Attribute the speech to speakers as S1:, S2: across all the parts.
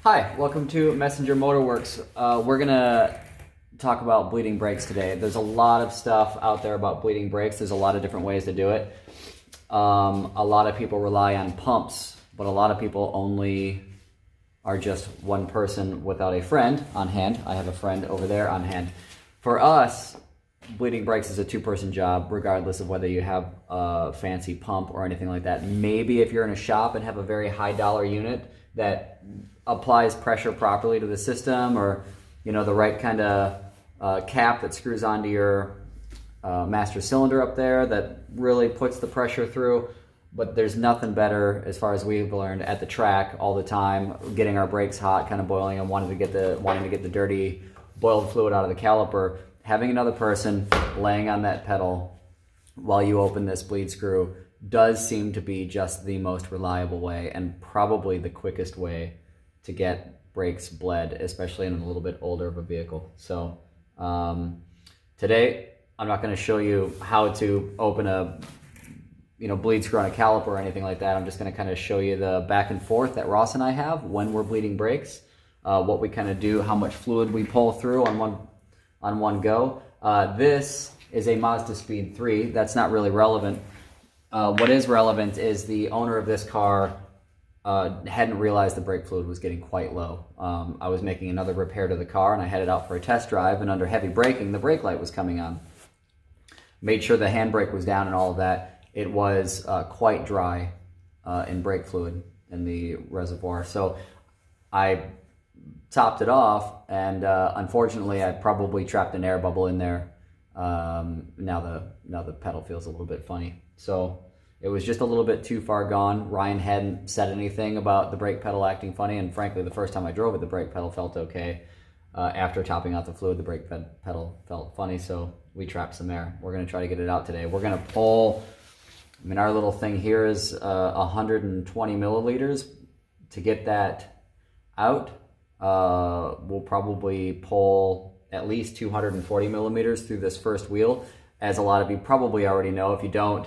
S1: Hi, welcome to Messenger Motoroworks. We're gonna talk about bleeding brakes today. There's a lot of stuff out there about bleeding brakes. There's a lot of different ways to do it. A lot of people rely on pumps, but a lot of people only are just one person without a friend on hand. I have a friend over there on hand. For us, bleeding brakes is a two-person job, regardless of whether you have a fancy pump or anything like that. Maybe if you're in a shop and have a very high dollar unit that applies pressure properly to the system, or the right kind of cap that screws onto your master cylinder up there that really puts the pressure through. But there's nothing better, as far as we've learned, at the track all the time, getting our brakes hot, kind of boiling, and wanting to get the dirty boiled fluid out of the caliper. Having another person laying on that pedal while you open this bleed screw does seem to be just the most reliable way, and probably the quickest way to get brakes bled, especially in a little bit older of a vehicle. So today I'm not going to show you how to open a bleed screw on a caliper or anything like that. I'm just going to kind of show you the back and forth that Ross and I have when we're bleeding brakes, what we kind of do, how much fluid we pull through on one go. This is a Mazda Speed 3. That's not really relevant. What is relevant is the owner of this car hadn't realized the brake fluid was getting quite low. I was making another repair to the car, and I headed out for a test drive, and under heavy braking, the brake light was coming on. Made sure the handbrake was down and all of that. It was quite dry in brake fluid in the reservoir. So I topped it off, and unfortunately I probably trapped an air bubble in there. Now the pedal feels a little bit funny. So it was just a little bit too far gone. Ryan hadn't said anything about the brake pedal acting funny, and frankly, the first time I drove it, the brake pedal felt okay. After topping out the fluid, the brake pedal felt funny, so we trapped some air. We're going to try to get it out today. We're going to pull, our little thing here is 120 milliliters. To get that out, we'll probably pull at least 240 millimeters through this first wheel. As a lot of you probably already know, if you don't,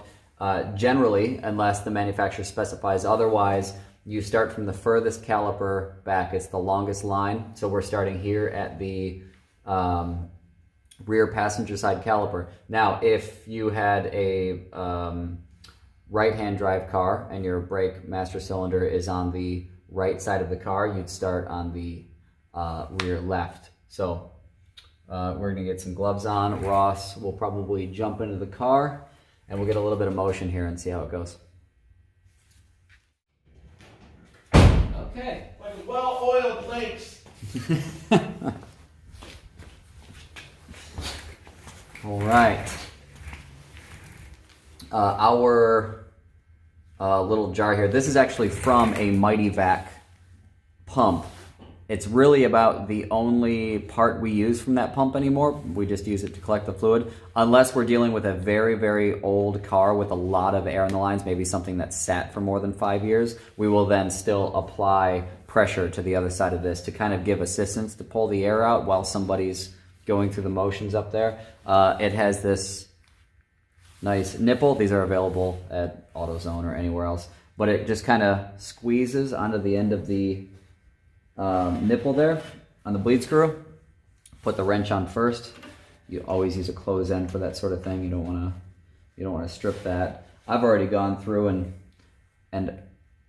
S1: generally, unless the manufacturer specifies otherwise, you start from the furthest caliper back. It's the longest line. So we're starting here at the rear passenger side caliper. Now, if you had a right-hand drive car and your brake master cylinder is on the right side of the car, you'd start on the rear left. So we're gonna get some gloves on. Ross will probably jump into the car, and we'll get a little bit of motion here and see how it goes. Okay.
S2: Like a well-oiled lynx.
S1: All right. Our little jar here. This is actually from a Mighty Vac pump. It's really about the only part we use from that pump anymore. We just use it to collect the fluid. Unless we're dealing with a very, very old car with a lot of air in the lines, maybe something that's sat for more than 5 years, we will then still apply pressure to the other side of this to kind of give assistance to pull the air out while somebody's going through the motions up there. It has this nice nipple. These are available at AutoZone or anywhere else. But it just kind of squeezes onto the end of the nipple there on the bleed screw. Put the wrench on first. You always use a close end for that sort of thing. You don't want to strip that. I've already gone through and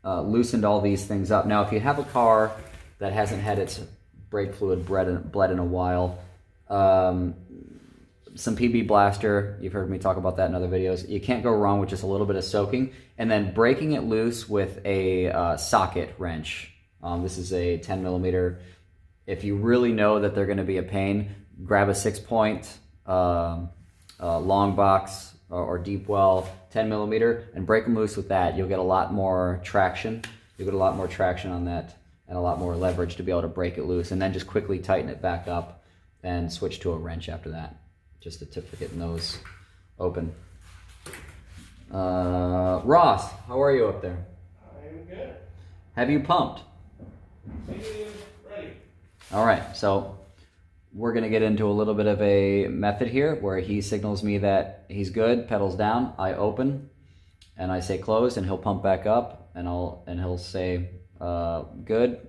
S1: loosened all these things up. Now, if you have a car that hasn't had its brake fluid bled in a while, some PB Blaster, you've heard me talk about that in other videos. You can't go wrong with just a little bit of soaking, and then breaking it loose with a socket wrench. This is a 10 millimeter. If you really know that they're going to be a pain, grab a 6-point long box or deep well 10 millimeter and break them loose with that. You'll get a lot more traction. You'll get a lot more traction on that and a lot more leverage to be able to break it loose, and then just quickly tighten it back up and switch to a wrench after that. Just a tip for getting those open. Ross, how are you up there?
S2: I'm good.
S1: Have you pumped?
S2: Ready.
S1: All right, so we're gonna get into a little bit of a method here where he signals me that he's good, pedals down, I open, and I say closed, and he'll pump back up, and he'll say good,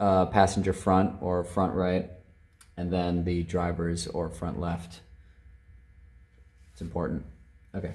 S1: passenger front or front right, and then the driver's or front left. It's important. Okay.